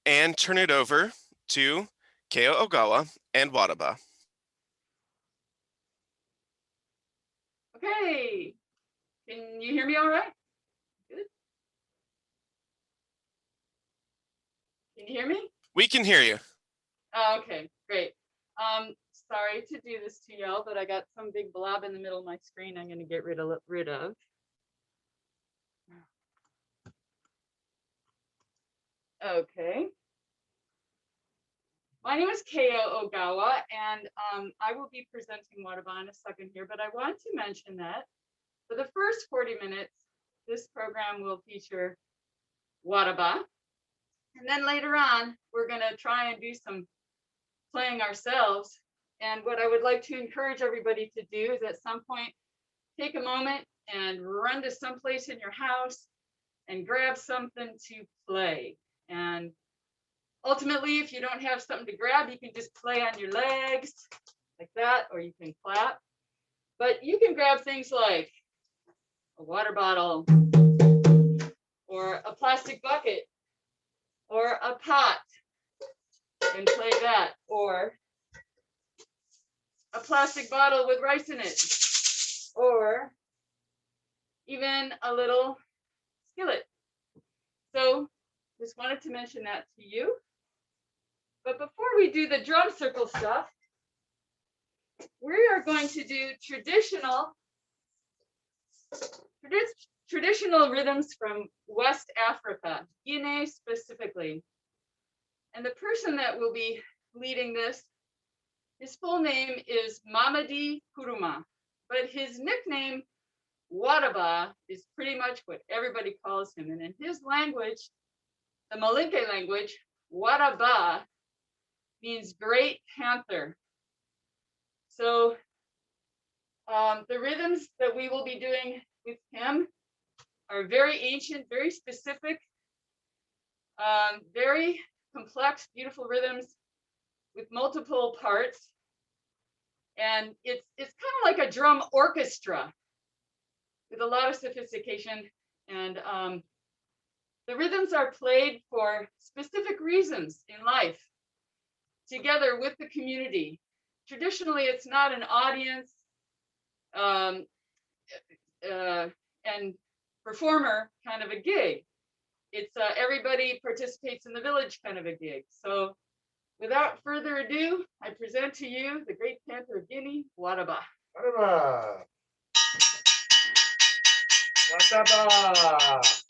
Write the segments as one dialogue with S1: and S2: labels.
S1: and turn it over to Kourouma and WADABA.
S2: Okay, can you hear me all right? Good. Can you hear me?
S1: We can hear you.
S2: Oh, okay, great. Sorry to do this to y'all, but I got some big blob in the middle of my screen I'm going to get rid of. Okay. My name is Kourouma, and I will be presenting WADABA in a second here, but I want to mention that for the first 40 minutes, this program will feature WADABA. And then later on, we're going to try and do some playing ourselves. And what I would like to encourage everybody to do is at some point, take a moment and run to someplace in your house and grab something to play. And ultimately, if you don't have something to grab, you can just play on your legs like that, or you can clap. But you can grab things like a water bottle, or a plastic bucket, or a pot, and play that, or a plastic bottle with rice in it, or even a little skillet. So just wanted to mention that to you. But before we do the drum circle stuff, we are going to do traditional rhythms from West Africa, Guinea specifically. And the person that will be leading this, his full name is Mamady Kourouma, but his nickname, WADABA, is pretty much what everybody calls him. And in his language, the Malinke language, WADABA means great panther. So the rhythms that we will be doing with him are very ancient, very specific, very complex, beautiful rhythms with multiple parts. And it's kind of like a drum orchestra with a lot of sophistication. And the rhythms are played for specific reasons in life, together with the community. Traditionally, it's not an audience and performer kind of a gig. It's everybody participates in the village kind of a gig. So without further ado, I present to you the great panther of Guinea, WADABA.
S3: WADABA. WADABA.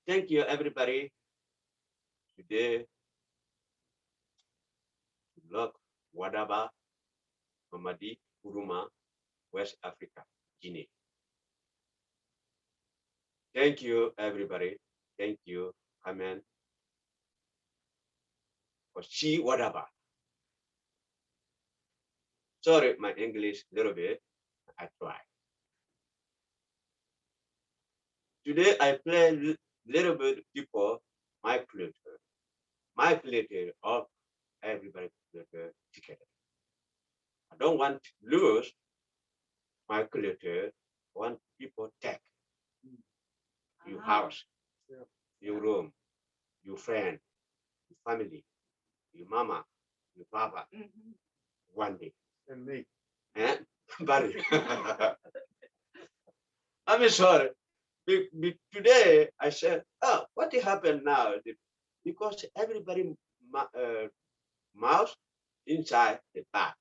S4: Thank you, everybody. Today, look, WADABA, Mamady, Kourouma, West Africa, Guinea. Thank you, everybody. Thank you, Amen. For see WADABA. Sorry, my English a little bit. I try. Today, I play a little bit before my flute. My flute of everybody flute together. I don't want to lose my flute. I want people take your house, your room, your friend, your family, your mama, your papa, one day.
S3: And me.
S4: And buddy. I'm sorry. Today I said, oh, what happened now? Because everybody mouse inside the bag.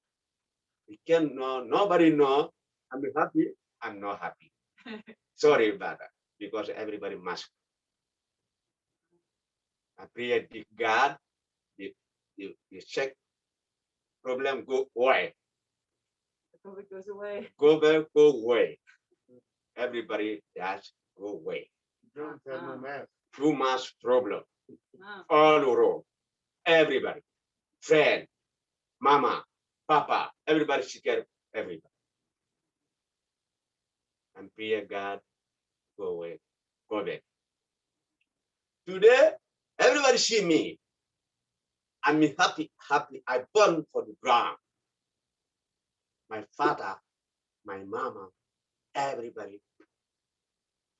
S4: We can know, nobody know. I'm happy. I'm not happy. Sorry about that. Because everybody must. I pray to God, the check problem go away.
S2: COVID goes away.
S4: Go away. Everybody has go away. Too much problem. All around. Everybody. Friend, mama, papa, everybody scared everybody. And pray God go away, go back. Today, everybody see me. I'm happy. I born for the ground. My father, my mama, everybody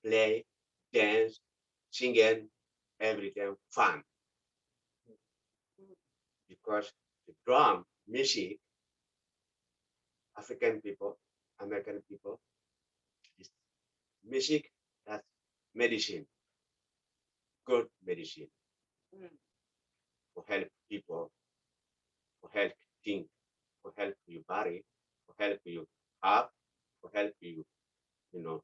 S4: play, dance, singing, everything fun. Because the drum music, African people, American people, is music that's medicine, good medicine to help people, to help think, to help your body, to help you up, to help you, you know.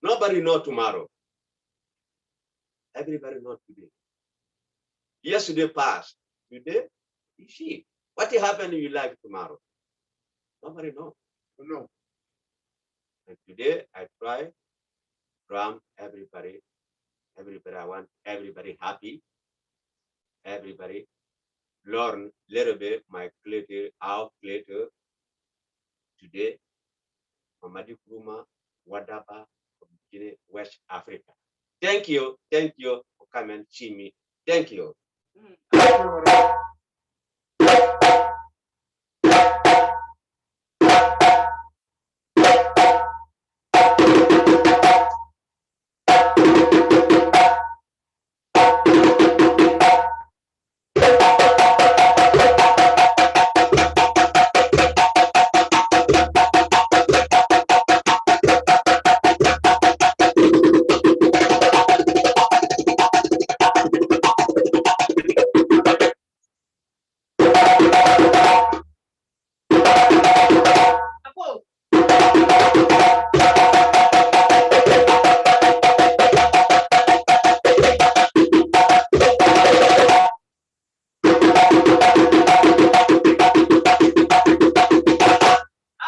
S4: Nobody know tomorrow. Everybody know today. Yesterday passed. Today, you see. What will happen in your life tomorrow? Nobody know.
S3: No.
S4: And today I try drum everybody. Everybody, I want everybody happy. Everybody learn a little bit my culture, our culture. Today, Mamady Kourouma, WADABA, from Guinea, West Africa. Thank you for coming and see me. Thank you.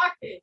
S2: Okay.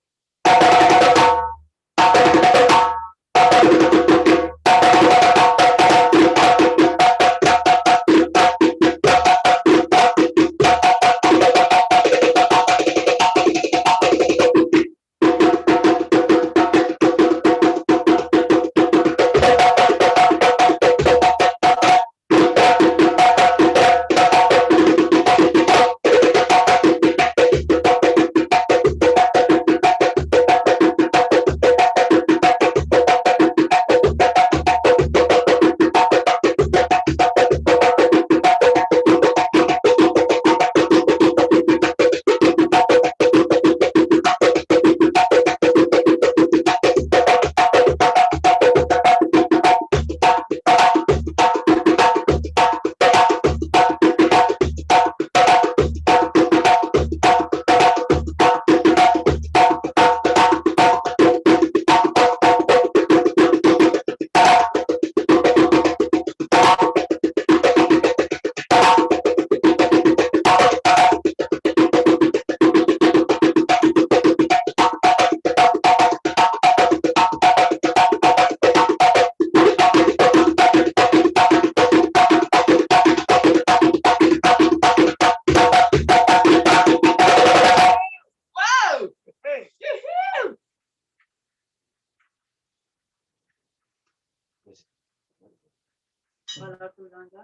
S2: Wow!
S3: Hey.
S2: Yoo-hoo! Voilà, Kulanda.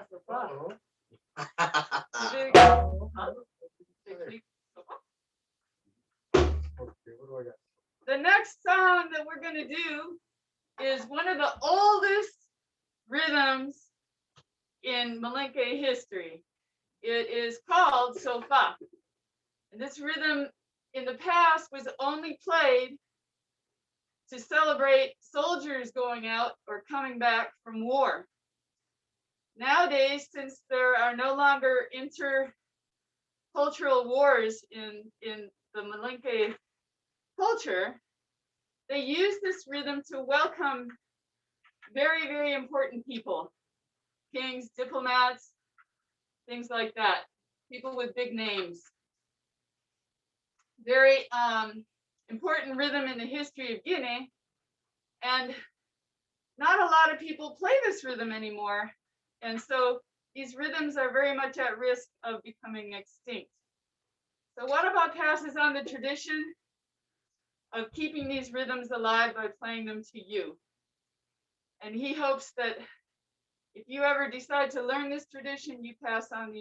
S2: so far.
S3: Uh-oh.
S2: Big-
S3: Okay, what do I got?
S2: The next song that we're gonna do is one of the oldest rhythms in Malinke history. It is called Sofa. And this rhythm in the past was only played to celebrate soldiers going out or coming back from war. Nowadays, since there are no longer intercultural wars in the Malinke culture, they use this rhythm to welcome very, very important people, kings, diplomats, things like that, people with big names. Very important rhythm in the history of Guinea. And not a lot of people play this rhythm anymore. And so these rhythms are very much at risk of becoming extinct. So WADABA passes on the tradition of keeping these rhythms alive by playing them to you. And he hopes that if you ever decide to learn this tradition, you pass on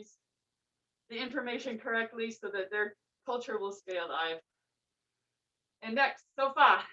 S2: the information correctly so that their culture will stay alive. And next, Sofa.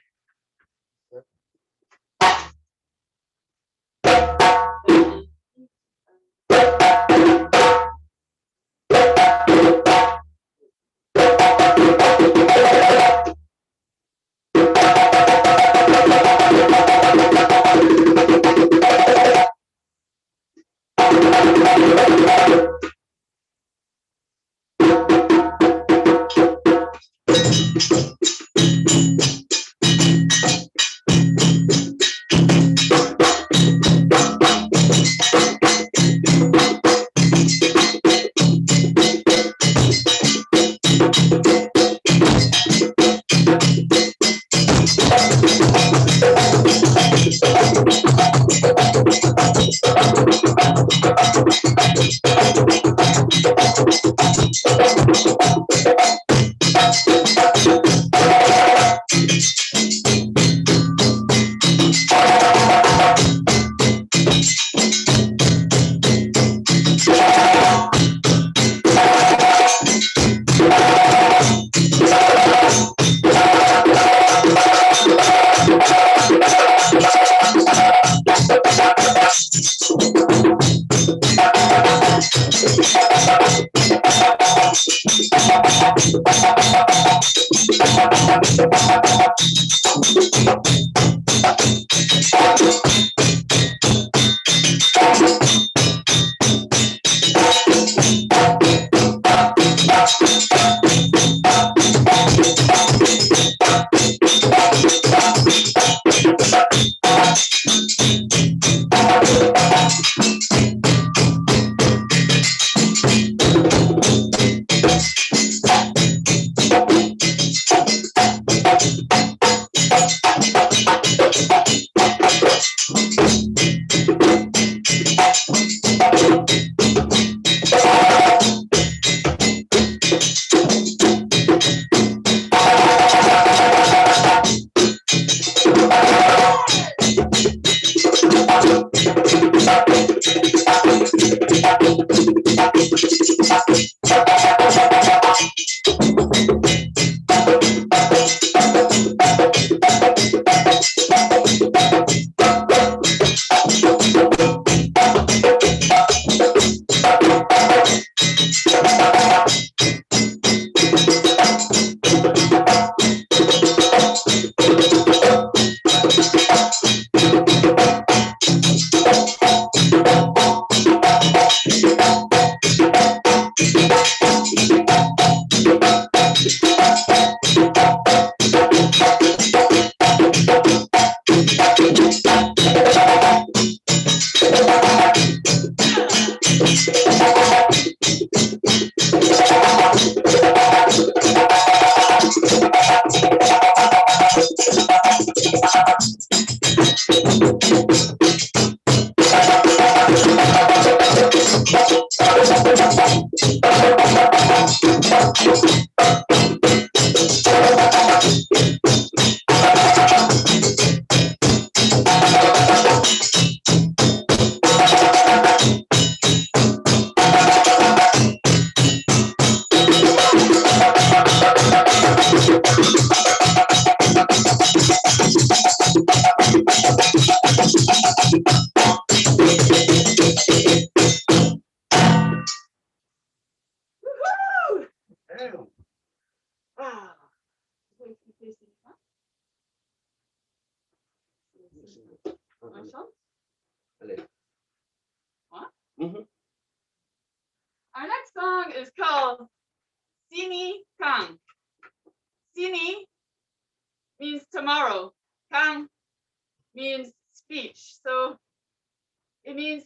S2: It means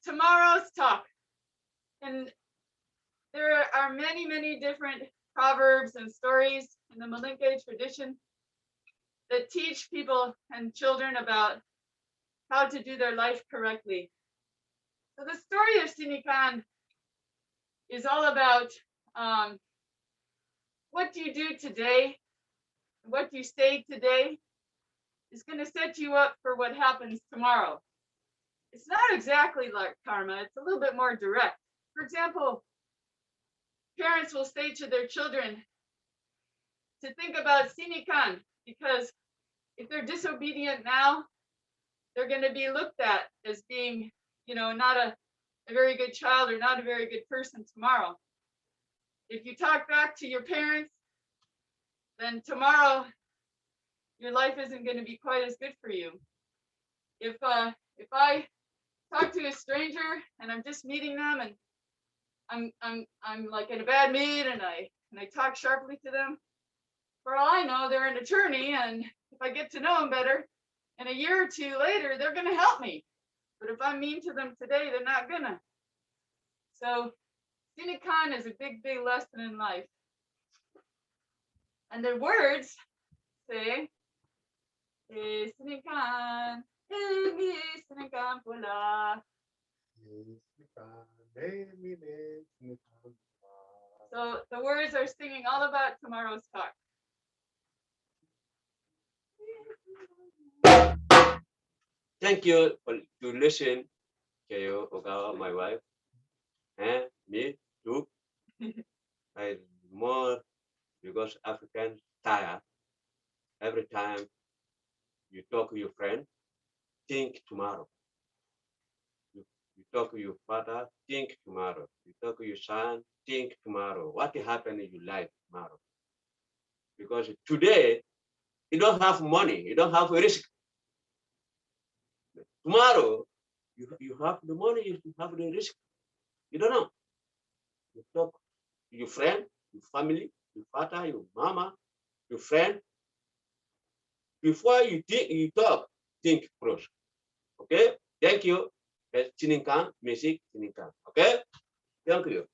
S2: tomorrow's talk. And there are many, many different proverbs and stories in the Malinke tradition that teach people and children about how to do their life correctly. So the story of Sinikan is all about what do you do today, what you say today is going to set you up for what happens tomorrow. It's not exactly like karma, it's a little bit more direct. For example, parents will say to their children to think about Sinikan, because if they're disobedient now, they're going to be looked at as being, not a very good child or not a very good person tomorrow. If you talk back to your parents, then tomorrow your life isn't going to be quite as good for you. If I talk to a stranger and I'm just meeting them and I'm like in a bad mood and I talk sharply to them, for all I know, they're an attorney, and if I get to know them better, and a year or two later, they're going to help me. But if I'm mean to them today, they're not gonna. So Sinikan is a big, big lesson in life. And the words say, Sinikan, Sinikan pula. So the words are singing all about tomorrow's talk.
S4: Thank you to listen, Keo Ogawa, my wife, and me too. I more because Africans tired. Every time you talk to your friend, think tomorrow. You talk to your father, think tomorrow. You talk to your son, think tomorrow. What will happen in your life tomorrow? Because today, you don't have money, you don't have a risk. Tomorrow, you have the money, you have the risk. You don't know. You talk to your friend, your family, your father, your mama, your friend. Before you talk, think first. Okay? Thank you. Chininkan, music, Chininkan. Okay? Thank you.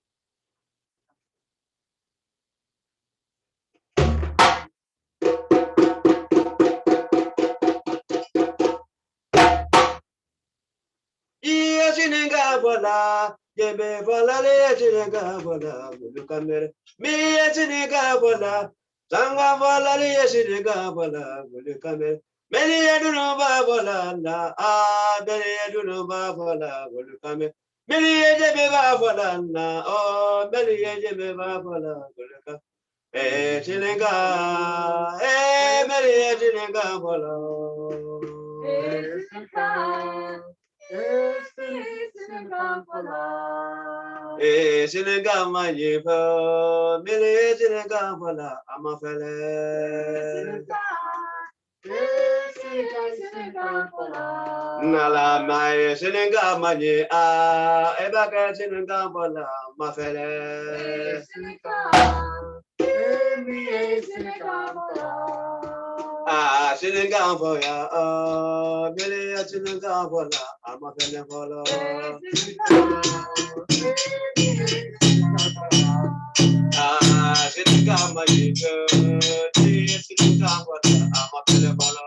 S4: Chininga bola, Jebe bola le Chininga bola, Bulu kamere. Me Chininga bola, Sanga bola le Chininga bola, Bulu kamere. Many eduno ba bola na, many eduno ba bola, Bulu kamere. Many ejebe ba bola na, many ejebe ba bola, Bulu kamere. Chininga, many Chininga bola. Senegal majiba, mele Senegal wala amafele. Nala mai Senegal maji ebaka Senegal wala amafele. Senegal for ya, mele Senegal wala amafele wala. Senegal majiba, Senegal wala amafele wala.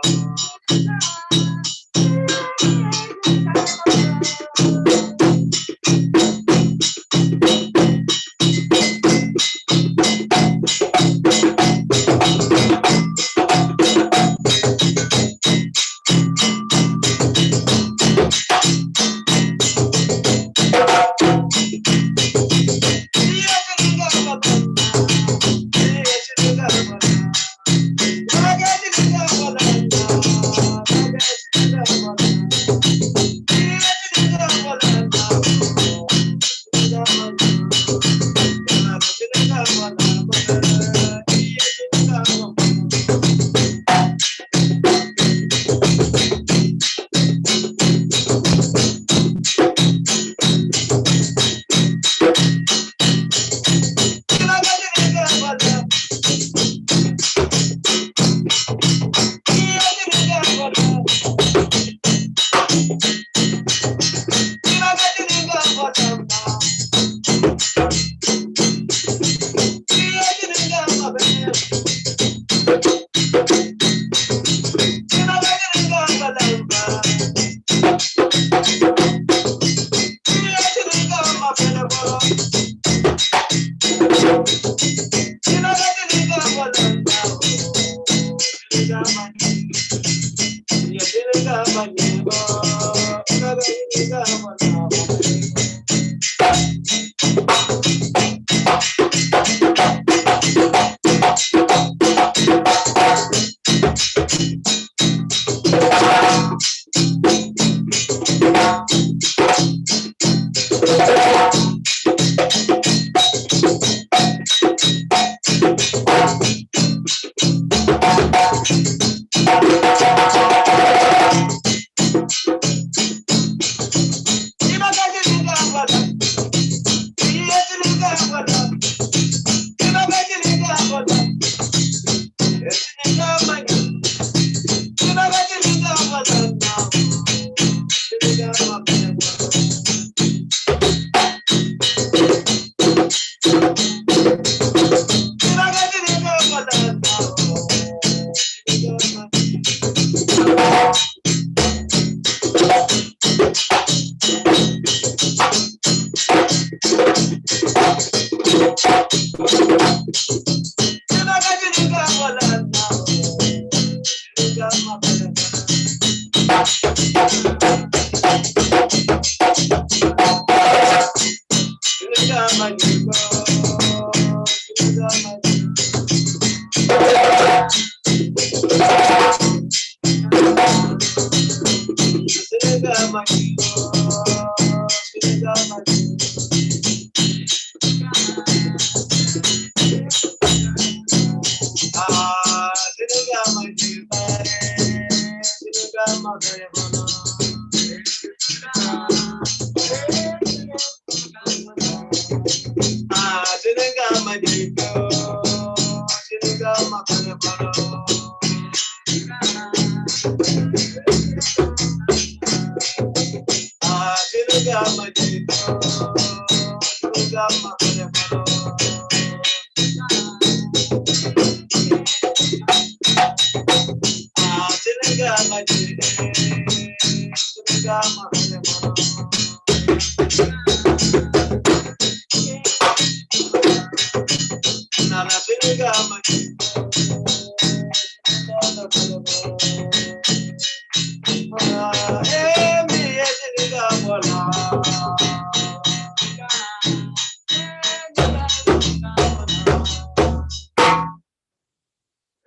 S4: I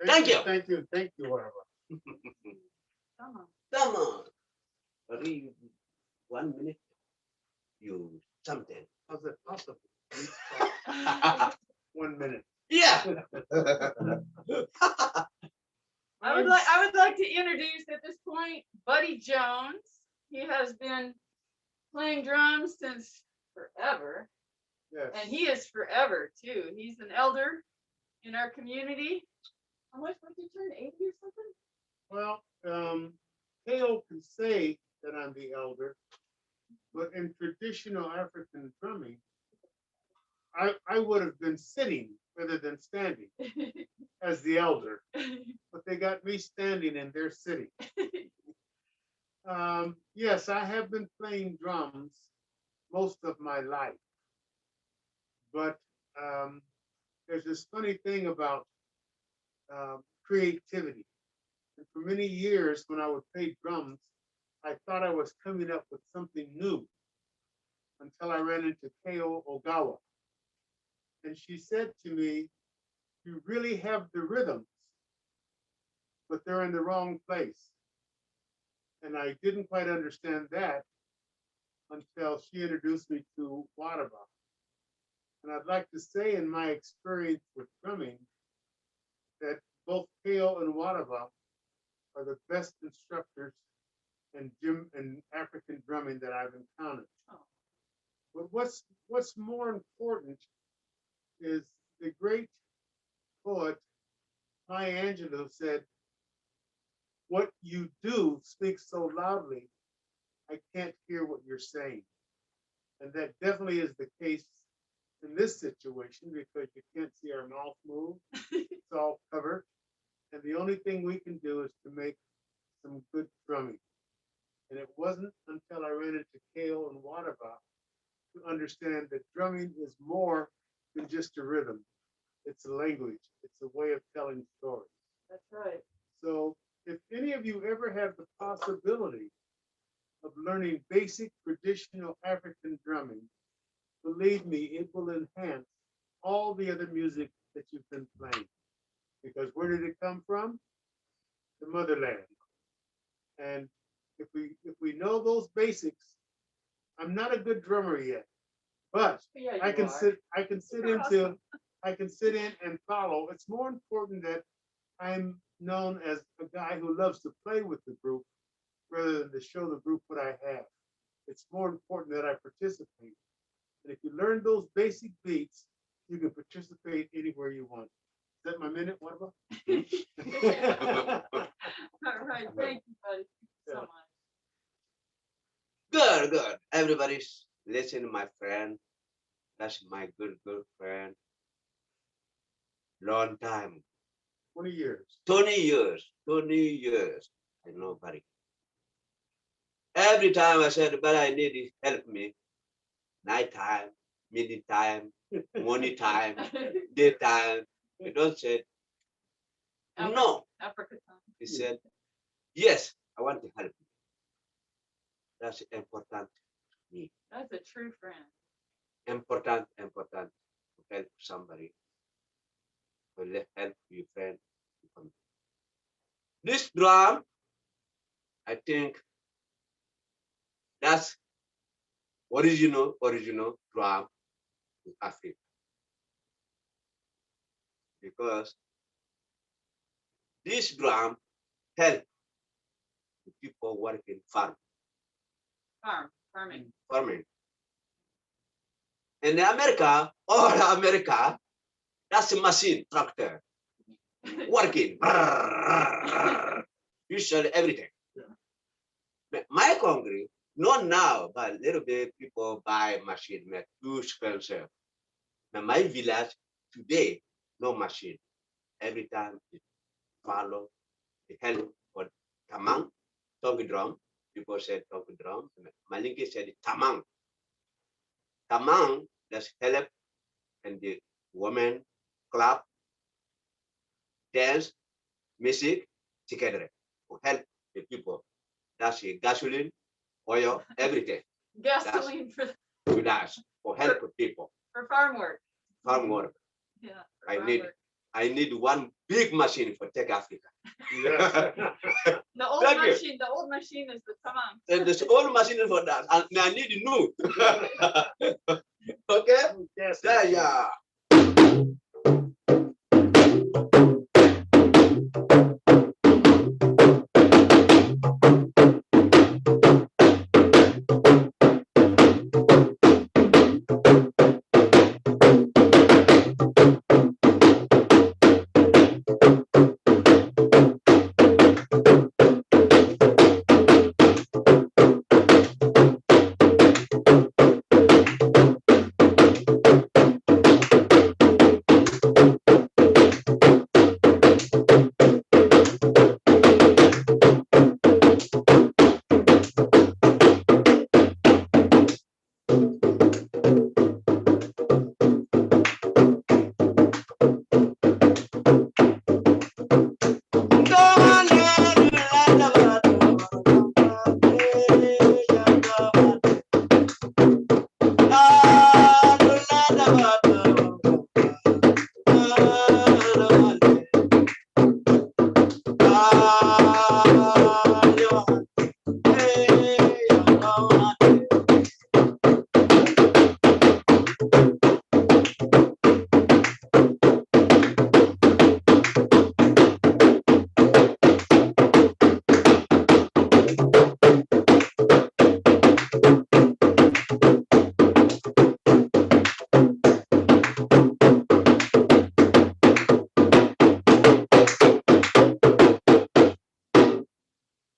S4: Thank you.
S3: Thank you. Thank you, whatever.
S2: Come on.
S4: Come on. Read 1 minute. You something.
S3: How's it possible? 1 minute.
S4: Yeah.
S2: I would like to introduce at this point Buddy Jones. He has been playing drums since forever,
S3: Yes.
S2: and he is forever too. He's an elder in our community. How much would you turn 80 or something?
S3: Well, Kale can say that I'm the elder, but in traditional African drumming, I would have been sitting rather than standing as the elder, but they got me standing and they're sitting. Yes, I have been playing drums most of my life, but there's this funny thing about creativity. And for many years, when I would play drums, I thought I was coming up with something new until I ran into Keo Ogawa. And she said to me, "You really have the rhythms, but they're in the wrong place." And I didn't quite understand that until she introduced me to WADABA. And I'd like to say, in my experience with drumming, that both Keo and WADABA are the best instructors in African drumming that I've encountered.
S2: Oh.
S3: But what's more important is the great poet Maya Angelou said, "What you do speaks so loudly, I can't hear what you're saying." And that definitely is the case in this situation because you can't see our mouth move. It's all covered. And the only thing we can do is to make some good drumming. And it wasn't until I ran into Kale and WADABA to understand that drumming is more than just a rhythm. It's a language. It's a way of telling stories.
S2: That's right.
S3: So if any of you ever have the possibility of learning basic traditional African drumming, believe me, it will enhance all the other music that you've been playing. Because where did it come from? The motherland. And if we know those basics, I'm not a good drummer yet, but
S2: Yeah,
S3: I
S2: you
S3: can
S2: are.
S3: sit
S2: You're awesome.
S3: I can sit in and follow. It's more important that I'm known as a guy who loves to play with the group rather than to show the group what I have. It's more important that I participate. And if you learn those basic beats, you can participate anywhere you want. Is that my minute? What about?
S2: All right. Thank you, buddy. So
S3: Yeah.
S2: much.
S4: Good, good. Everybody's listen, my friend. That's my good friend. Long time.
S3: 20 years.
S4: 20 years. 20 years. I know, buddy. Every time I said, but I need you, help me. Nighttime, midnight time, morning time, daytime. You don't say, no.
S2: Africa time.
S4: He said, yes, I want to help you. That's important to me.
S2: That's a true friend.
S4: Important to help somebody. To help your friend. This drum, I think that's original drum in Africa. Because this drum help the people working farming. In America, all America, that's a machine, tractor, working. Usually everything.
S3: Yeah.
S4: But my country, Not now, but a little bit people buy machine, make too expensive. Now my village today, no machine. Every time it follow the help for tamang, tongue drum. People said tongue drum. Malinki said tamang. Tamang, that's help and the women clap, dance, music together to help the people. That's a gasoline, oil, everything.
S2: Gasoline
S4: To that for help the people.
S2: for farm work.
S4: Farm work.
S2: Yeah.
S4: I
S2: farm
S4: need
S2: work.
S4: I need one big machine for take Africa.
S3: Yes.
S2: The old
S4: Thank you.
S2: machine. The old machine is the tamang.
S4: And there's all machine for that, and I need new. Okay?
S3: Yes.
S4: There, yeah.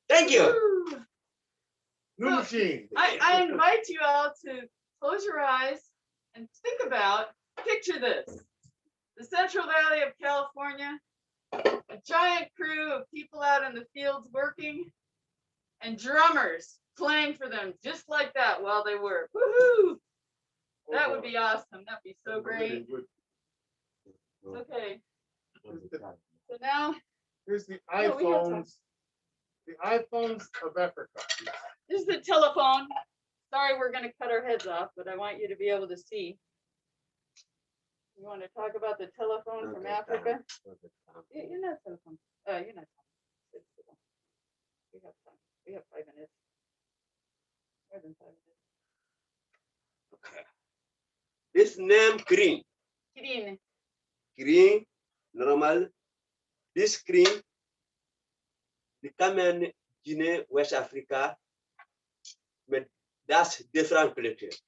S4: Thank you.
S2: Woo!
S3: New
S2: So,
S3: machine.
S2: I invite you all to close your eyes and think about, picture this. The Central Valley of California, a giant crew of people out in the fields working, and drummers playing for them just like that while they work. Woohoo! That would be awesome. That'd be so great. Okay, so now
S3: Here's the
S2: No, we have time.
S3: iPhones. The iPhones of Africa.
S2: this is the telephone. Sorry, we're gonna cut our heads off, but I want you to be able to see. You want to talk about the telephone from Africa? You're not telephone. You're not. We have time. We have 5 minutes. More than 5 minutes.
S4: Okay. This name green.
S2: Kidding.
S4: Green, normal. This green, the common Guinea, West Africa, but that's different places.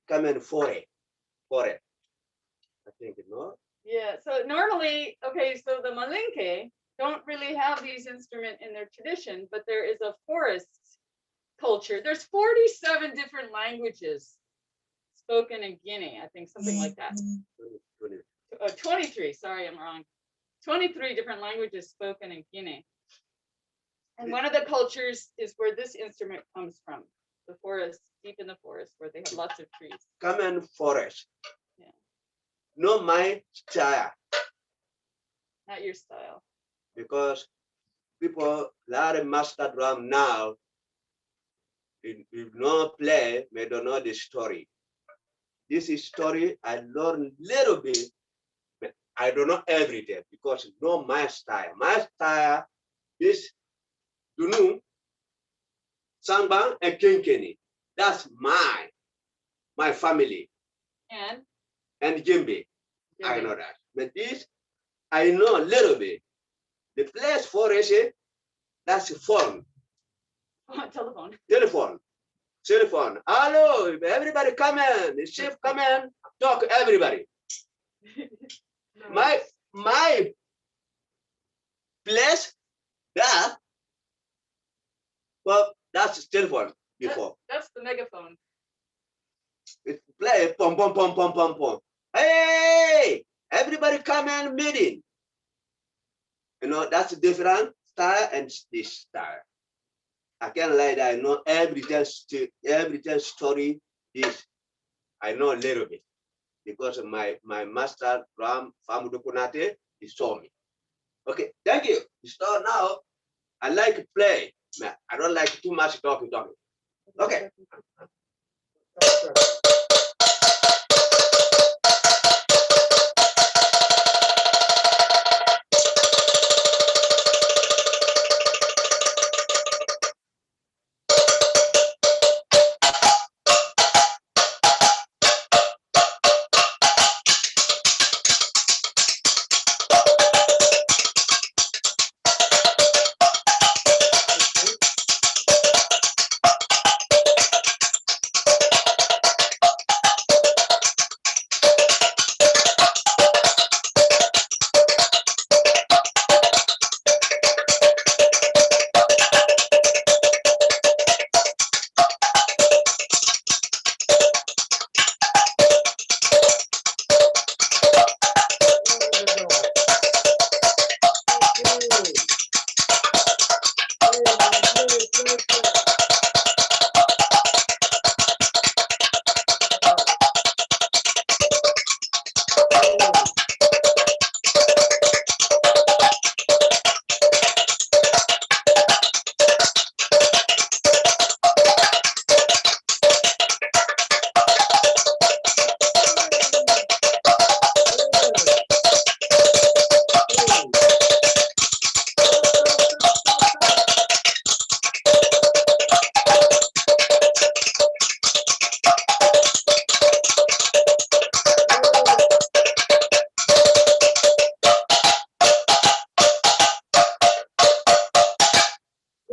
S4: Common forest. I think, no?
S2: Yeah. So normally, okay, so the Malinke don't really have these instruments in their tradition, but there is a forest culture. There's 47 different languages spoken in Guinea, I think, something like that. 23, sorry, I'm wrong. 23 different languages spoken in Guinea. And one of the cultures is where this instrument comes from, the forest, deep in the forest, where they have lots of trees.
S4: Common forest.
S2: Yeah.
S4: No my style,
S2: Not your style.
S4: because people learn master drum now. If no play, they don't know the story. This is story I learned little bit, but I don't know everything because no my style. My style is Dunu, Samba, and Kenkeni. That's my family. And Jimbe. I know that. But this, I know a little bit. The place for it, that's a phone.
S2: Telephone.
S4: Cell phone. Hello, everybody come in. The chief come in. Talk everybody. My place, that, well, That's telephone before.
S2: That's the megaphone.
S4: It play pom pom pom pom pom pom. Hey, everybody come and meeting. You know, that's a different style and this style. I can't lie that I know every time story this. I know a little bit because of my master from Famudu Kunate, he saw me. Okay, thank you. So now I like to play. I don't like too much talking. Okay.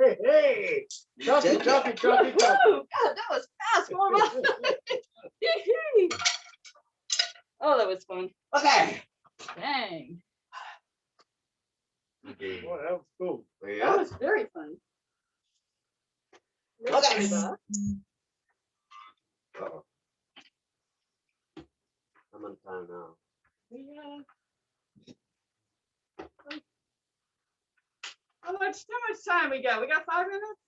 S3: Hey, copy.
S2: Oh, God, that was fast, Mama. Oh, that was fun.
S4: Okay.
S2: Dang.
S3: Boy, that was cool.
S2: That
S4: Yeah.
S2: was very fun.
S4: Okay. Uh-oh. I'm on time now.
S2: Yeah. How much time we got? We got 5 minutes?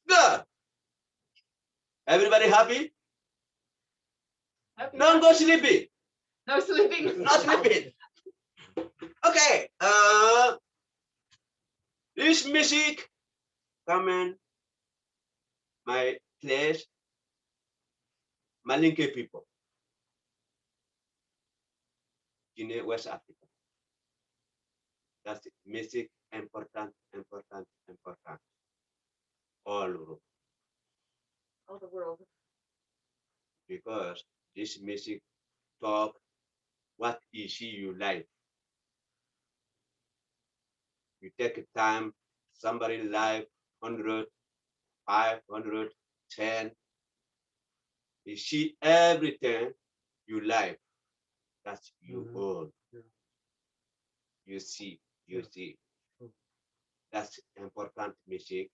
S4: Good. Everybody happy?
S2: Happy
S4: Don't go sleepy.
S2: No sleeping.
S4: Not sleeping. Okay. This music coming my place, Malinke people, Guinea, West Africa. That's music important. All over
S2: All the world.
S4: because this music talk what issue you like. You take time, somebody life 100, 500, 10. You see everything you like. That's you own.
S3: Yeah.
S4: You see.
S3: Mm.
S4: That's important music.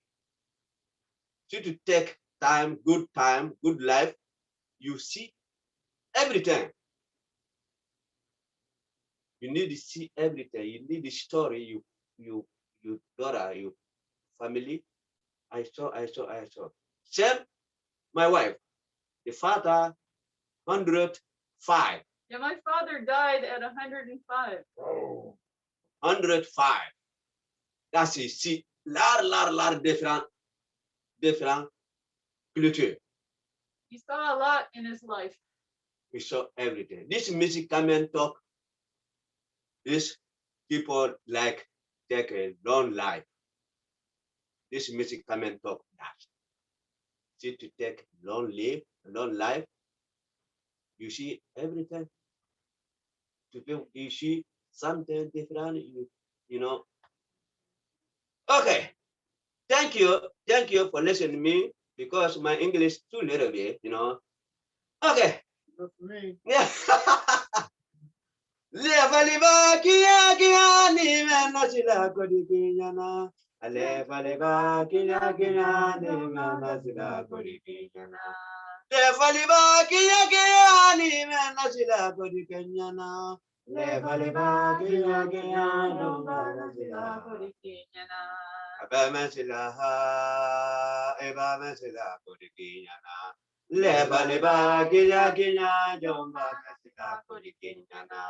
S4: So to take time, good life, you see everything. You need to see everything. You need the story, you daughter, you family. I saw. Same, my wife, the father, 105.
S2: Yeah, my father died at 105.
S3: Oh.
S4: 105. That's it. See, lot different culture.
S2: He saw a lot in his life.
S4: We saw everything. This music come and talk. These people like take a long life. This music come and talk that. See to take long life. You see everything. To do, you see something different. You know. Okay. Thank you for listening to me because my English too little bit. Okay.
S3: Good for me.
S4: Yeah. Leva leva kia kia ni mena sila kodi kinyana. Leva leva kia kia ni mena sila kodi kinyana. Leva leva kia kia ni mena sila kodi kinyana. Leva leva kia kia ni mena sila kodi kinyana. Eba mesila ha, eba mesila kodi kinyana. Leva leva kia kia jomba mesila kodi kinyana.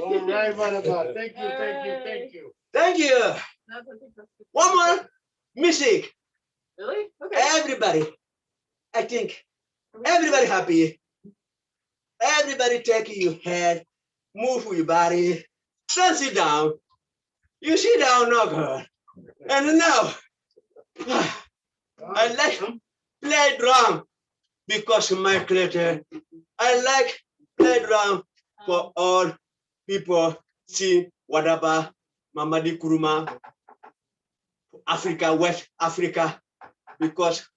S3: All right, WADABA. Thank you, thank you, thank you.
S4: Thank you.
S2: No, I think that's good.
S4: One more music.
S2: Really? Okay.
S4: Everybody, I think everybody happy. Everybody take your head, move your body, then sit down. You sit down, no girl. And now, I like play drum because my culture. I like play drum for all people see WADABA, Mamady Kourouma, Africa, West Africa, because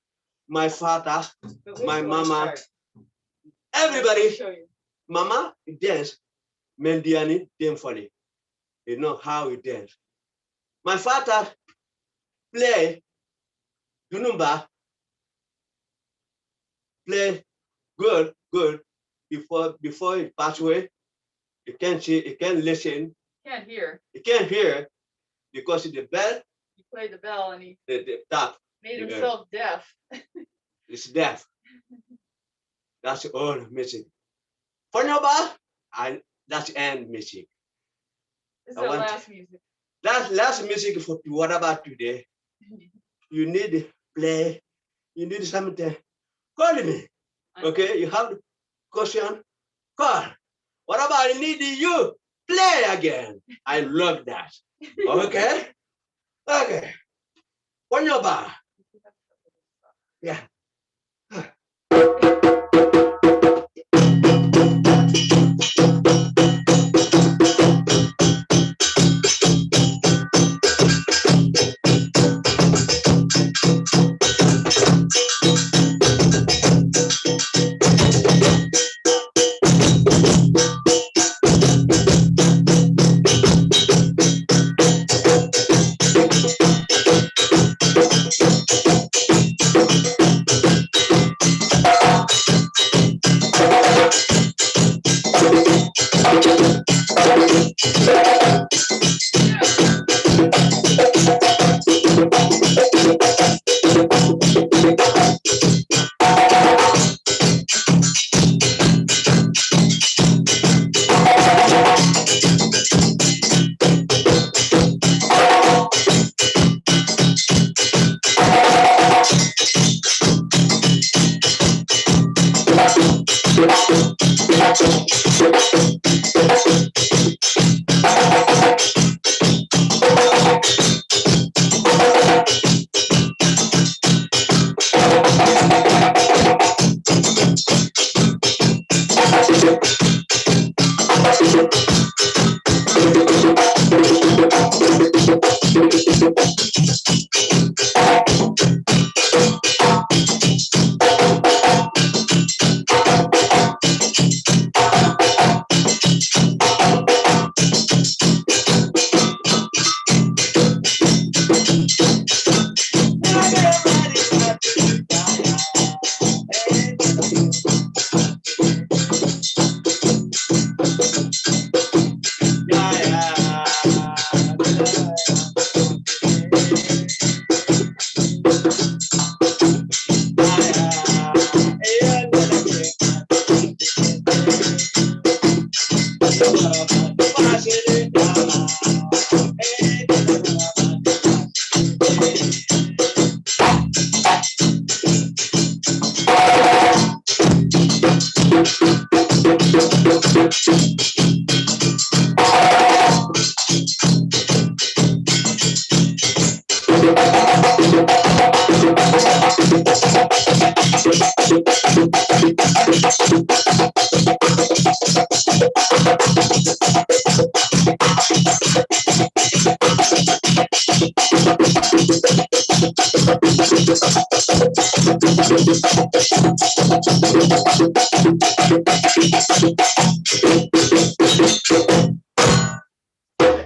S4: my father,
S2: But wait
S4: my
S2: till I
S4: mama,
S2: start.
S4: everybody,
S2: I'll show you.
S4: mama dance, Mendiani Demfoli. You know how he dance. My father play Dunumba, play good. Before he passed away. You can't see, you can't listen,
S2: Can't hear.
S4: you can't hear because the bell,
S2: He played the bell and he
S4: the tap
S2: made
S4: Yeah.
S2: himself deaf.
S4: is deaf. That's all music. For Noba, that's end music.
S2: This is
S4: I
S2: our
S4: want-
S2: last music.
S4: That's last music for WADABA today. You need play, you need something. Call me. Okay, you have question, call. WADABA, I need you. Play again. I love that. Okay? Okay. For Noba. Yeah.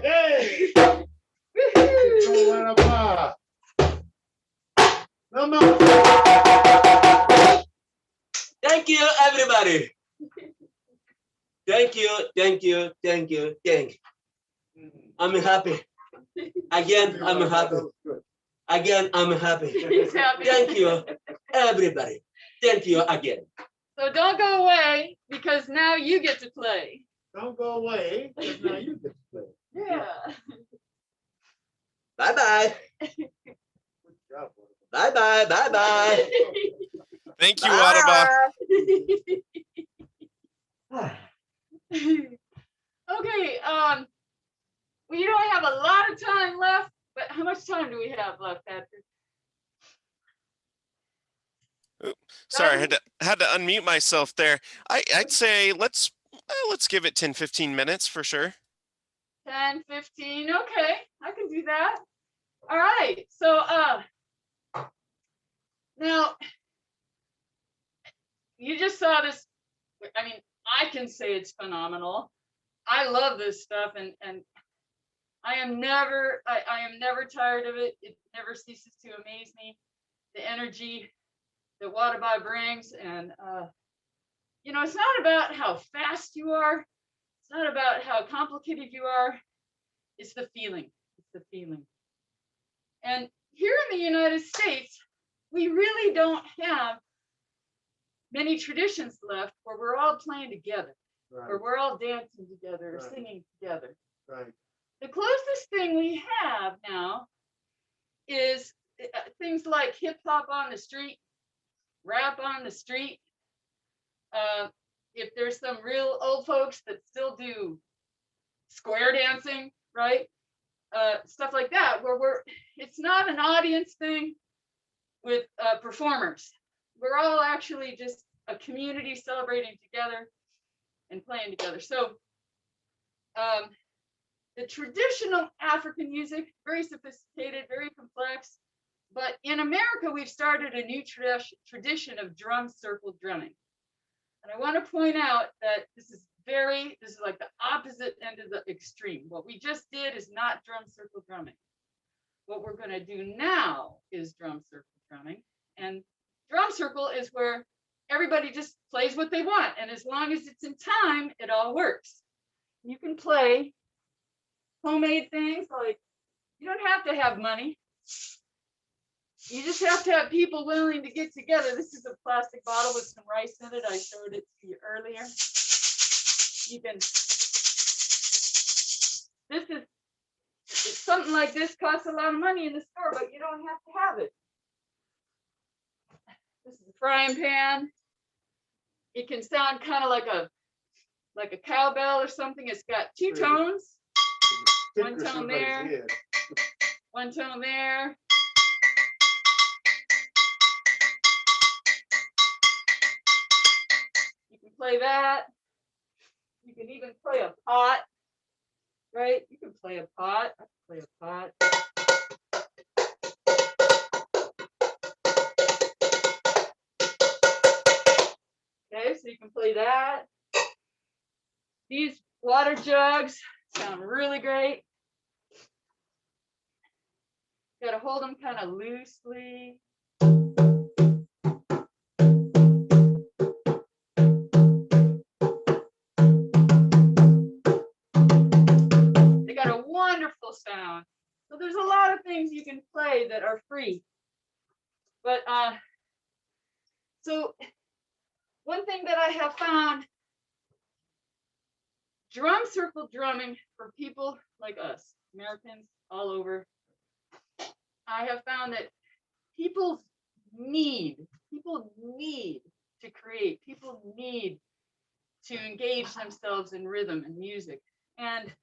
S3: Hey! WADABA. Come on.
S4: Thank you, everybody. Thank you, thank you, thank you, thank you. I'm happy. Again, I'm happy. Again, I'm happy.
S2: He's happy.
S4: Thank you, everybody. Thank you again.
S2: So don't go away because now you get to play.
S3: Don't go away, because now you get to play.
S2: Yeah.
S4: Bye-bye.
S3: Good job, WADABA.
S4: Bye-bye, bye-bye.
S1: Thank you, WADABA.
S2: Okay, we don't have a lot of time left, but how much time do we have left, Patrick?
S1: Sorry, I had to unmute myself there. I'd say let's give it 10, 15 minutes for sure.
S2: 10, 15, okay, I can do that. All right, so now you just saw this. I mean, I can say it's phenomenal. I love this stuff, and I am never tired of it. It never ceases to amaze me, the energy that WADABA brings. And you know, it's not about how fast you are, it's not about how complicated you are, it's the feeling. It's the feeling. And here in the United States, we really don't have many traditions left where we're all playing together,
S3: Right,
S2: where we're all dancing together, or
S3: Right.
S2: singing together.
S3: right.
S2: The closest thing we have now is things like hip hop on the street, rap on the street. If there's some real old folks that still do square dancing, right? Stuff like that, where it's not an audience thing with performers. We're all actually just a community celebrating together and playing together. So the traditional African music, very sophisticated, very complex. But in America, we've started a new tradition of drum circle drumming. And I want to point out that this is like the opposite end of the extreme. What we just did is not drum circle drumming. What we're going to do now is drum circle drumming. And drum circle is where everybody just plays what they want. And as long as it's in time, it all works. You can play homemade things, like you don't have to have money. You just have to have people willing to get together. This is a plastic bottle with some rice in it. I showed it to you earlier. You can, something like this costs a lot of money in the store, but you don't have to have it. This is a frying pan. it can sound kind of like a cowbell or something. It's got two
S3: Really?
S2: tones,
S3: Tickle
S2: tone
S3: somebody's
S2: there.
S3: head.
S2: one tone there. You can play that. You can even play a pot, right? You can play a pot. I can play a pot. Okay, so you can play that. These water jugs sound really great. Got to hold them kind of loosely. They got a wonderful sound. So there's a lot of things you can play that are free. But so one thing that I have found, drum circle drumming for people like us, Americans all over, I have found that people need to create, people need to engage themselves in rhythm and music. And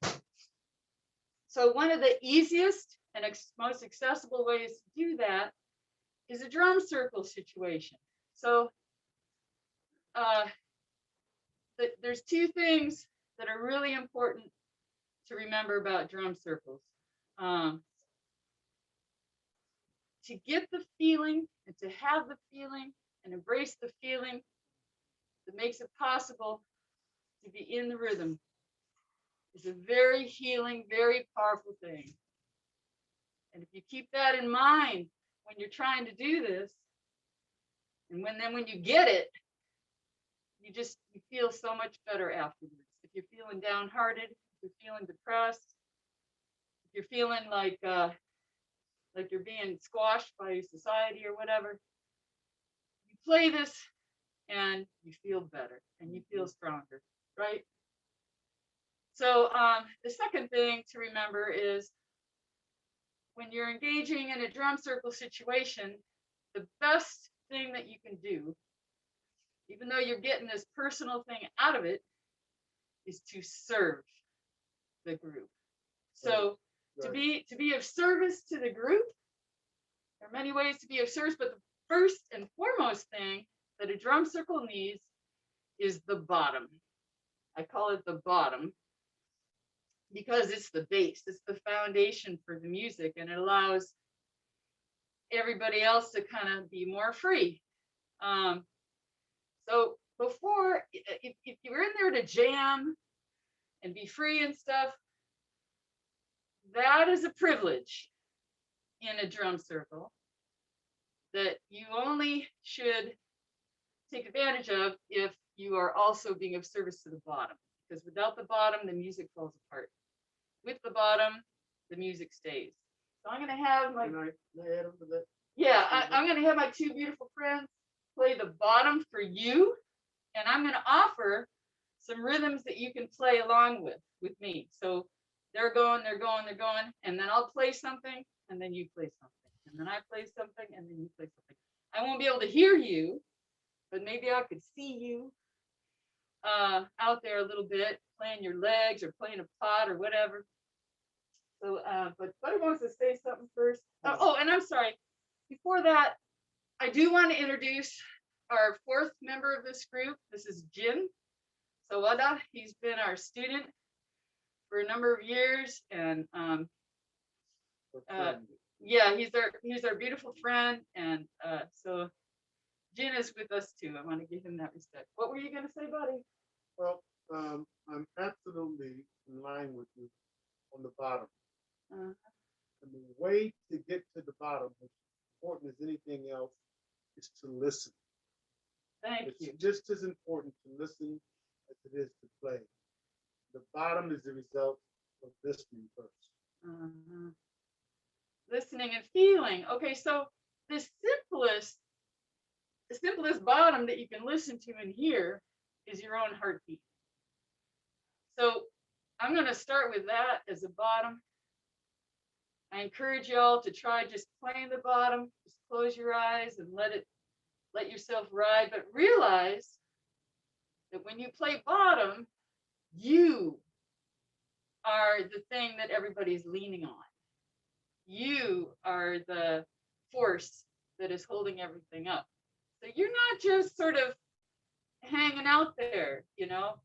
S2: so one of the easiest and most accessible ways to do that is a drum circle situation. So there's two things that are really important to remember about drum circles. To get the feeling and to have the feeling and embrace the feeling that makes it possible to be in the rhythm is a very healing, very powerful thing. And if you keep that in mind when you're trying to do this, and when you get it, you feel so much better afterwards. If you're feeling downhearted, if you're feeling depressed, if you're feeling like you're being squashed by society or whatever, you play this and you feel better and you feel stronger, right? So the second thing to remember is when you're engaging in a drum circle situation, the best thing that you can do, even though you're getting this personal thing out of it, is to serve the group. So to be of service to the group, there are many ways to be of service, but the first and foremost thing that a drum circle needs is the bottom. I call it the bottom because it's the base, it's the foundation for the music, and it allows everybody else to kind of be more free. So before, if you're in there to jam and be free and stuff, that is a privilege in a drum circle that you only should take advantage of if you are also being of service to the bottom, because without the bottom, the music falls apart. With the bottom, the music stays. So I'm going to have my, I'm going to have my two beautiful friends play the bottom for you, and I'm going to offer some rhythms that you can play along with me. So they're going, and then I'll play something, and then you play something, and then I play something, and then you play something. I won't be able to hear you, but maybe I could see you out there a little bit, playing your legs or playing a pot or whatever. So, but Butter wants to say something first. Oh, and I'm sorry. Before that, I do want to introduce our fourth member of this group. This is Jin Sawada. He's been our student for a number of years, and yeah, he's our beautiful friend, and so Jin is with us too. I want to give him that respect. What were you going to say, buddy?
S3: Well, I'm absolutely in line with you on the bottom. And the way to get to the bottom, which is important as anything else, is to listen.
S2: Thank you.
S3: It's just as important to listen as it is to play. The bottom is the result of listening first.
S2: Listening and feeling. Okay, so the simplest bottom that you can listen to and hear is your own heartbeat. So I'm going to start with that as a bottom. I encourage y'all to try just playing the bottom. Just close your eyes and let yourself ride, but realize that when you play bottom, you are the thing that everybody's leaning on. You are the force that is holding everything up. So you're not just sort of hanging out there, you know,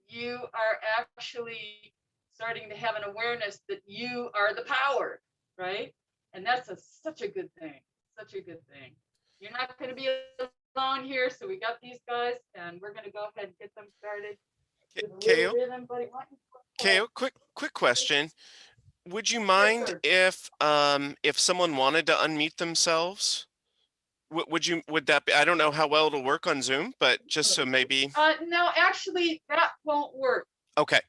S2: you are actually starting to have an awareness that you are the power, right? And that's such a good thing, such a good thing. You're not going to be alone here, so we got these guys, and we're going to go ahead and get them started with a little
S1: Ko,
S2: rhythm, buddy. Why don't you
S1: Ko, quick question. Would you
S2: Yes,
S1: mind
S2: sir.
S1: if someone wanted to unmute themselves? Would that be, I don't know how well it'll work on Zoom, but just so maybe.
S2: No, actually, that won't work.
S1: Okay.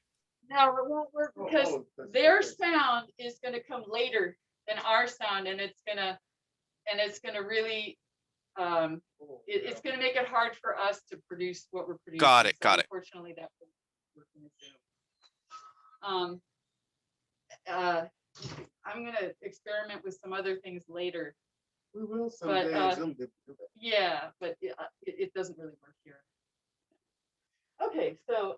S2: No, it won't work because their sound is going to come later than our sound, and it's gonna really it's gonna make it hard for us to produce what we're producing.
S1: Got it.
S2: So unfortunately, that won't work in Zoom. I'm gonna experiment with some other things later.
S3: We will someday.
S2: But,
S3: Zoom did do that.
S2: Yeah, but it doesn't really work here. Okay, so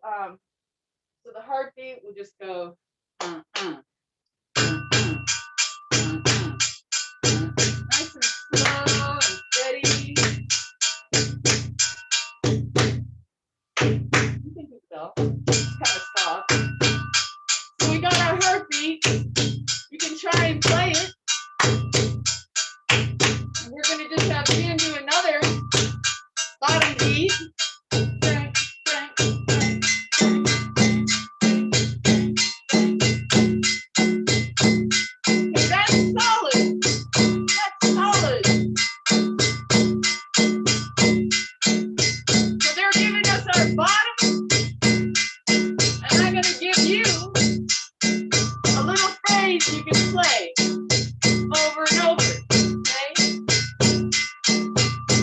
S2: the heartbeat will just go. Nice and slow and steady. You can do so. Kind of soft. So we got our heartbeat. You can try and play it. And we're going to just have Ian do another bottom beat. Okay, that's solid. That's solid. So they're giving us our bottom, and I'm going to give you a little phrase you can play over and over. Okay? So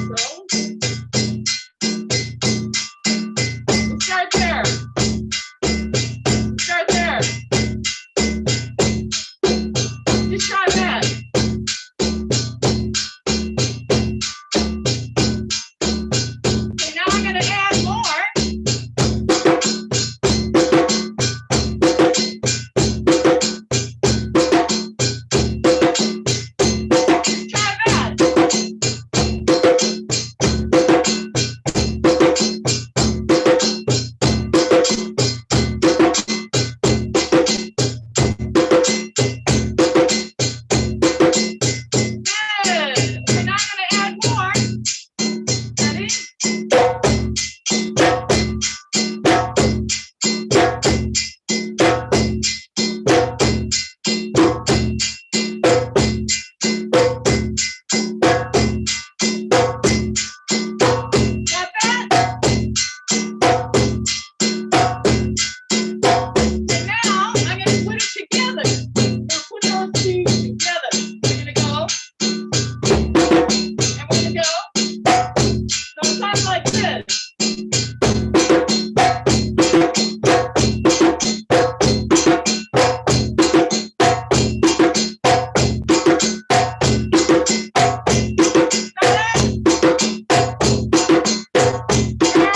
S2: we'll start there. Start there. Just try that. Okay, now I'm going to add more. Just try that. Good. Okay, now I'm going to add more. Ready? Got that? And now I'm going to put it together. We'll put those two together. We're going to go, and we're going to go. So it sounds like this. Got that? Yeah.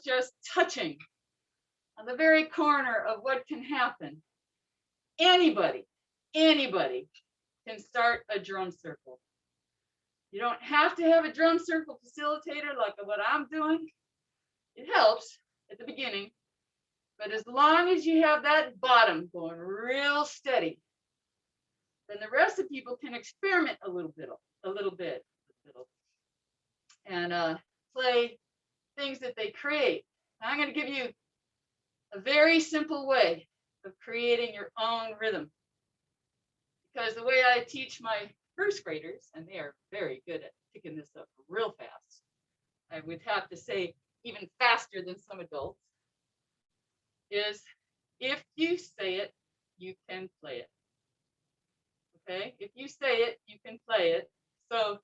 S2: just touching on the very corner of what can happen, anybody can start a drum circle. You don't have to have a drum circle facilitator like what I'm doing. It helps at the beginning, but as long as you have that bottom going real steady, then the rest of people can experiment a little bit, and play things that they create. Now I'm going to give you a very simple way of creating your own rhythm, because the way I teach my first graders, and they are very good at picking this up real fast, I would have to say even faster than some adults, is if you say it, you can play it. Okay, if you say it, you can play it. So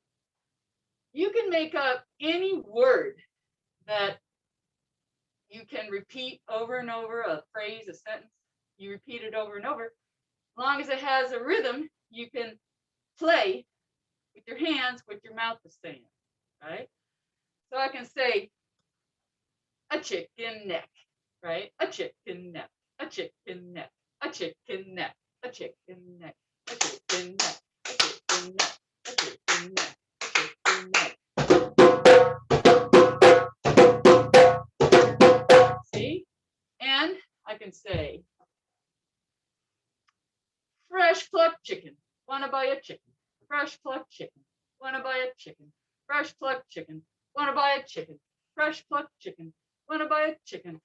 S2: you can make up any word that you can repeat over and over, a phrase, a sentence. You repeat it over and over. As long as it has a rhythm, you can play with your hands, with your mouth is saying, right? So I can say a chicken neck, right? A chicken neck, a chicken neck, a chicken neck, a chicken neck, a chicken neck, a chicken neck, a chicken neck, a chicken neck. See? And I can say fresh plucked chicken, wanna buy a chicken? Fresh plucked chicken, wanna buy a chicken? Fresh plucked chicken, wanna buy a chicken? Fresh plucked chicken, wanna buy a chicken?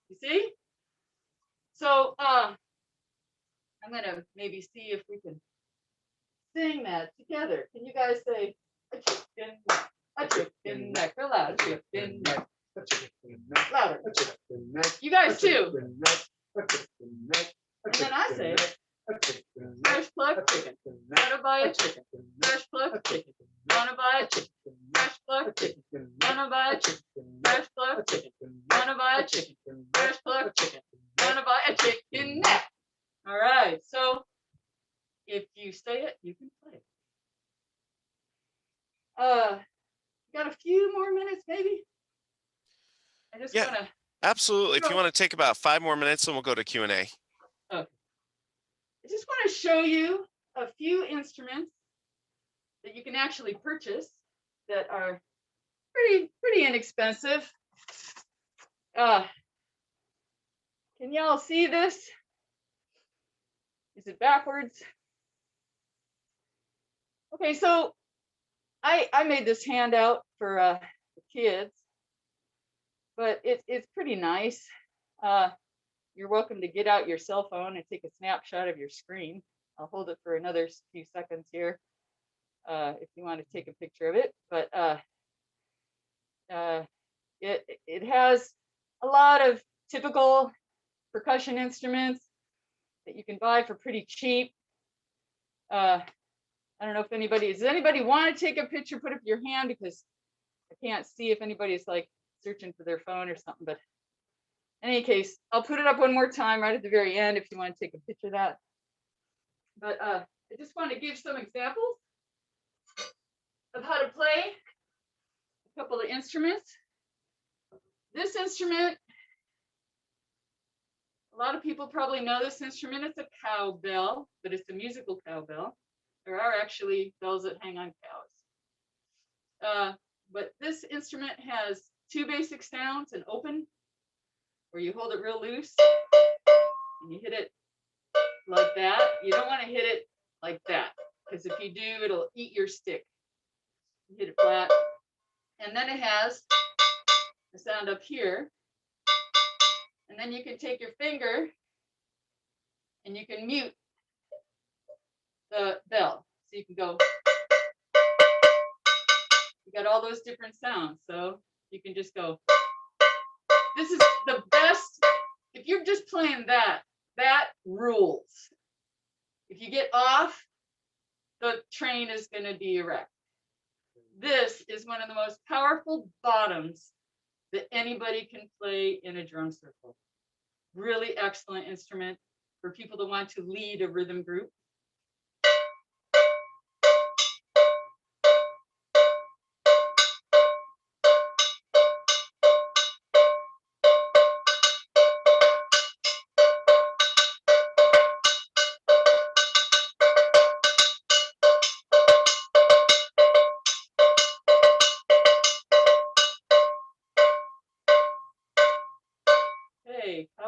S2: You see? So I'm gonna maybe see if we can sing that together. Can you guys say a chicken neck, a chicken neck, real loud, a chicken neck, louder. You guys too. And then I say fresh plucked chicken, wanna buy a chicken? Fresh plucked chicken, wanna buy a chicken? Fresh plucked chicken, wanna buy a chicken? Fresh plucked chicken, wanna buy a chicken? Fresh plucked chicken, wanna buy a chicken neck. All right, so if you say it, you can play it. Got a few more minutes, maybe? I just
S1: Yeah.
S2: wanna.
S1: Absolutely. If you want to take about 5 more minutes, then we'll go to Q&A.
S2: Okay. I just want to show you a few instruments that you can actually purchase that are pretty inexpensive. Can y'all see this? Is it backwards? Okay, so I made this handout for the kids, but it's pretty nice. You're welcome to get out your cell phone and take a snapshot of your screen. I'll hold it for another few seconds here if you want to take a picture of it. But it has a lot of typical percussion instruments that you can buy for pretty cheap. I don't know if does anybody want to take a picture, put up your hand, because I can't see if anybody's like searching for their phone or something, but in any case, I'll put it up one more time right at the very end if you want to take a picture of that. But I just want to give some examples of how to play a couple of instruments. This instrument, a lot of people probably know this instrument. It's a cowbell, but it's a musical cowbell. There are actually bells that hang on cows. But this instrument has 2 basic sounds: an open, where you hold it real loose and you hit it like that. You don't want to hit it like that, because if you do, it'll eat your stick. You hit it flat. And then it has a sound up here. And then you can take your finger and you can mute the bell. So you can go, you got all those different sounds. So you can just go, this is the best. If you're just playing that rules. If you get off, the train is going to be wrecked. This is one of the most powerful bottoms that anybody can play in a drum circle. Really excellent instrument for people that want to lead a rhythm group.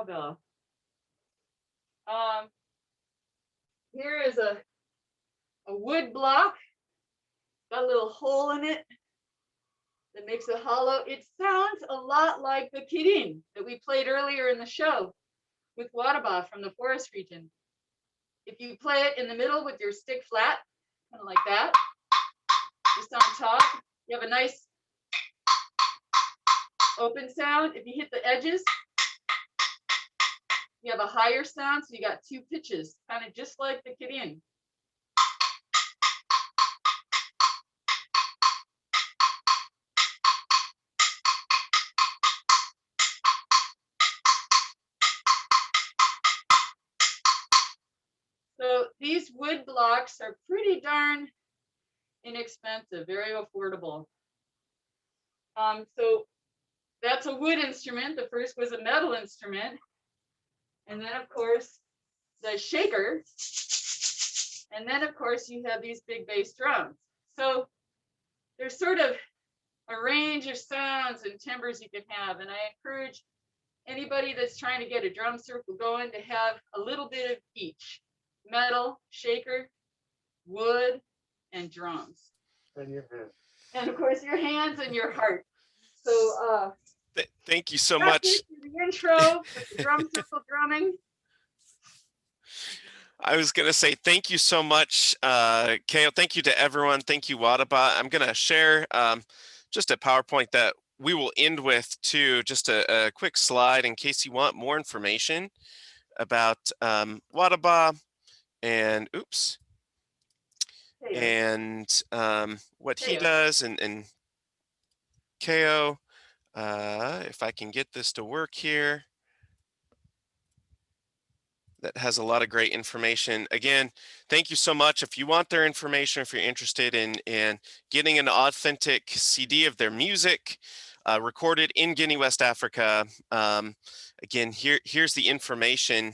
S2: cowbell. Here is a wood block, got a little hole in it that makes it hollow. It sounds a lot like the kirin that we played earlier in the show with WADABA from the forest region. If you play it in the middle with your stick flat, kind of like that, just on top, you have a nice open sound. If you hit the edges, you have a higher sound, so you got two pitches, kind of just like the kirin. So these wood blocks are pretty darn inexpensive, very affordable. So that's a wood instrument. The first was a metal instrument. And then of course, the shaker. And then of course you have these big bass drums. So there's sort of a range of sounds and timbres you can have. And I encourage anybody that's trying to get a drum circle going to have a little bit of each: metal, shaker, wood, and drums.
S3: And your hand.
S2: And of course your hands and your heart. So
S1: Thank you so
S2: that's
S1: much.
S2: it for the intro with the drum circle drumming.
S1: I was going to say thank you so much, Kale. Thank you to everyone. Thank you, WADABA. I'm going to share just a PowerPoint that we will end with too, just a quick slide in case you want more information about WADABA and oops. And what he does and KO. If I can get this to work here. That has a lot of great information. Again, thank you so much. If you want their information, if you're interested in getting an authentic CD of their music recorded in Guinea, West Africa, again, here's the information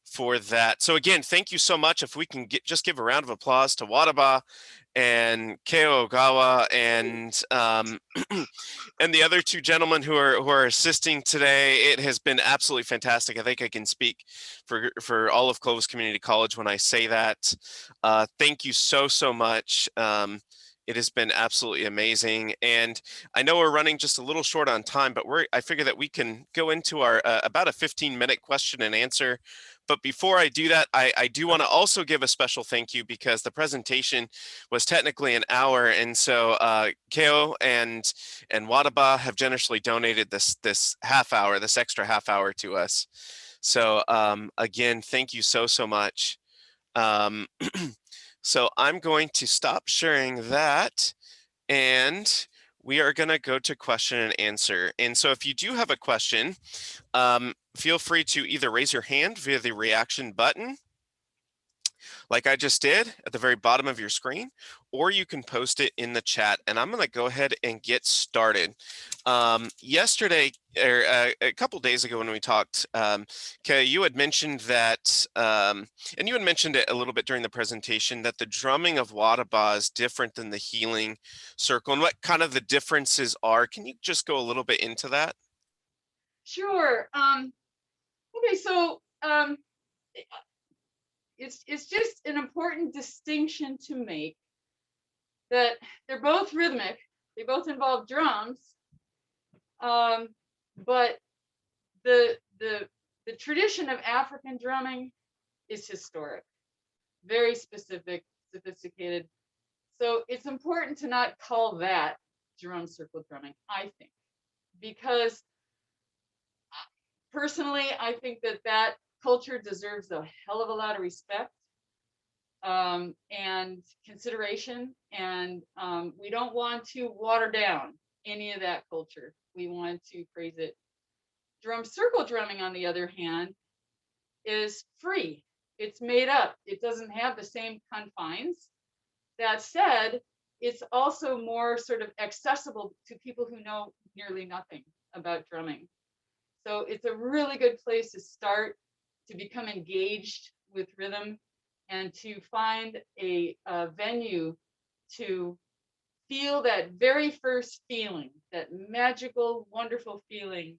S1: for that. So again, thank you so much. If we can just give a round of applause to WADABA and Keo Ogawa and and the other two gentlemen who are assisting today. It has been absolutely fantastic. I think I can speak for all of Clovis Community College when I say that. Thank you so much. It has been absolutely amazing, and I know we're running just a little short on time, but I figure that we can go into our about a 15-minute question and answer. But before I do that, I do want to also give a special thank you because the presentation was technically an hour, and so Keo and WADABA have generously donated this extra half hour to us. So again, thank you so much. So I'm going to stop sharing that, and we are going to go to question and answer. And so if you do have a question, feel free to either raise your hand via the reaction button, like I just did at the very bottom of your screen, or you can post it in the chat. And I'm going to go ahead and get started. Yesterday, or a couple days ago when we talked, Kay, you had mentioned that, and you had mentioned it a little bit during the presentation, that the drumming of WADABA is different than the healing circle, and what kind of the differences are. Can you just go a little bit into that?
S2: Sure. Okay, so it's just an important distinction to make that they're both rhythmic. They both involve drums, but the tradition of African drumming is historic, very specific, sophisticated. So it's important to not call that drum circle drumming, I think, because personally, I think that culture deserves a hell of a lot of respect and consideration. And we don't want to water down any of that culture. We want to praise it. Drum circle drumming, on the other hand, is free. It's made up. It doesn't have the same confines. That said, it's also more sort of accessible to people who know nearly nothing about drumming. So it's a really good place to start, to become engaged with rhythm, and to find a venue to feel that very first feeling, that magical, wonderful feeling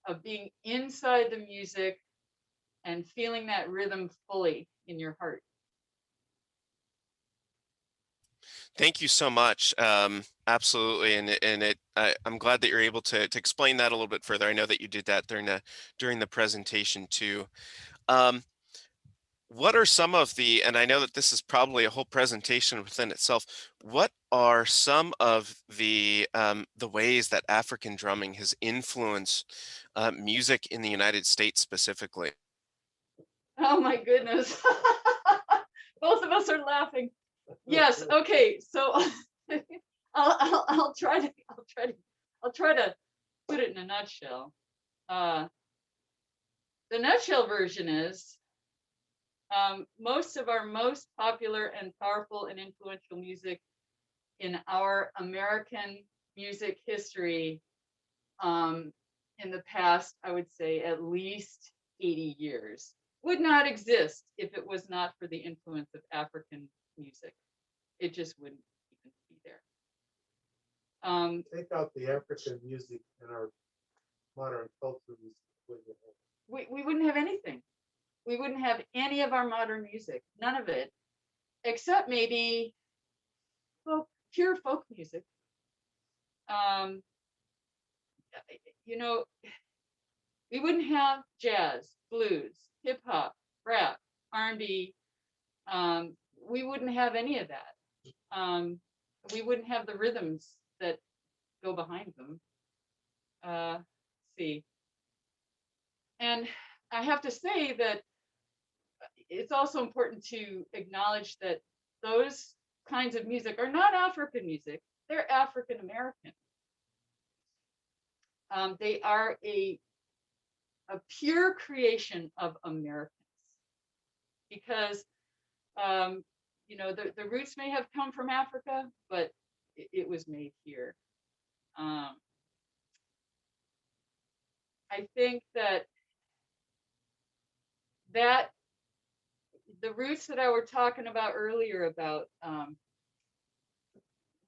S2: of being inside the music, and feeling that rhythm fully in your heart.
S1: Thank you so much. Absolutely, I'm glad that you're able to explain that a little bit further. I know that you did that during the presentation too. Um, what are some of the, and I know that this is probably a whole presentation within itself. What are some of the ways that African drumming has influenced music in the United States specifically?
S2: Oh my goodness. Both of us are laughing. Yes, okay, so I'll try to put it in a nutshell. The nutshell version is most of our most popular and powerful and influential music in our American music history in the past, I would say at least 80 years, would not exist if it was not for the influence of African music. It just wouldn't even be there.
S3: Take out the African music in our modern culture music.
S2: We wouldn't have anything. We wouldn't have any of our modern music, none of it, except maybe pure folk music. You know, we wouldn't have jazz, blues, hip hop, rap, R&B. We wouldn't have any of that. We wouldn't have the rhythms that go behind them. Let's see. And I have to say that it's also important to acknowledge that those kinds of music are not African music, they're African American. They are a pure creation of Americans, because you know, the roots may have come from Africa, but it was made here. I think that the roots that I were talking about earlier about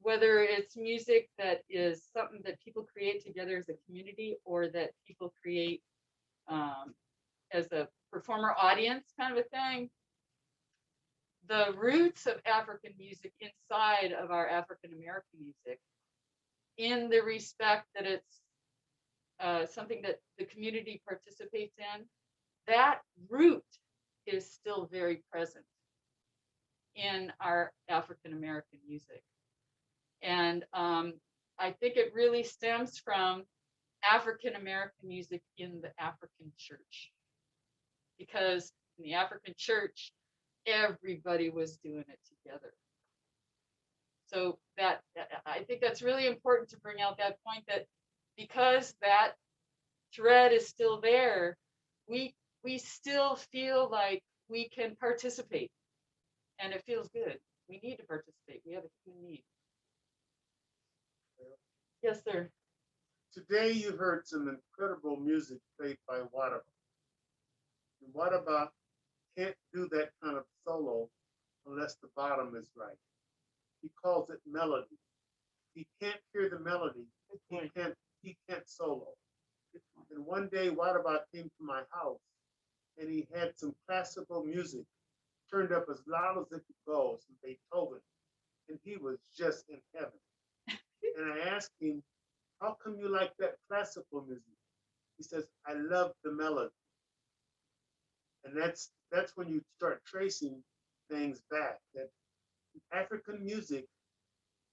S2: whether it's music that is something that people create together as a community, or that people create as a performer audience kind of a thing, the roots of African music inside of our African American music, in the respect that it's something that the community participates in, that root is still very present in our African American music. And I think it really stems from African American music in the African church, because in the African church, everybody was doing it together. So that I think that's really important to bring out that point, that because that thread is still there, we still feel like we can participate, and it feels good. We need to participate. We have a human need. Yes, sir.
S3: Today you heard some incredible music played by WADABA. And WADABA can't do that kind of solo unless the bottom is right. He calls it melody. He can't hear the melody. He can't solo. And one day WADABA came to my house and he had some classical music turned up as loud as it could go, some Beethoven, and he was just in heaven. And I asked him, how come you like that classical music? He says, I love the melody. And that's when you start tracing things back, that African music,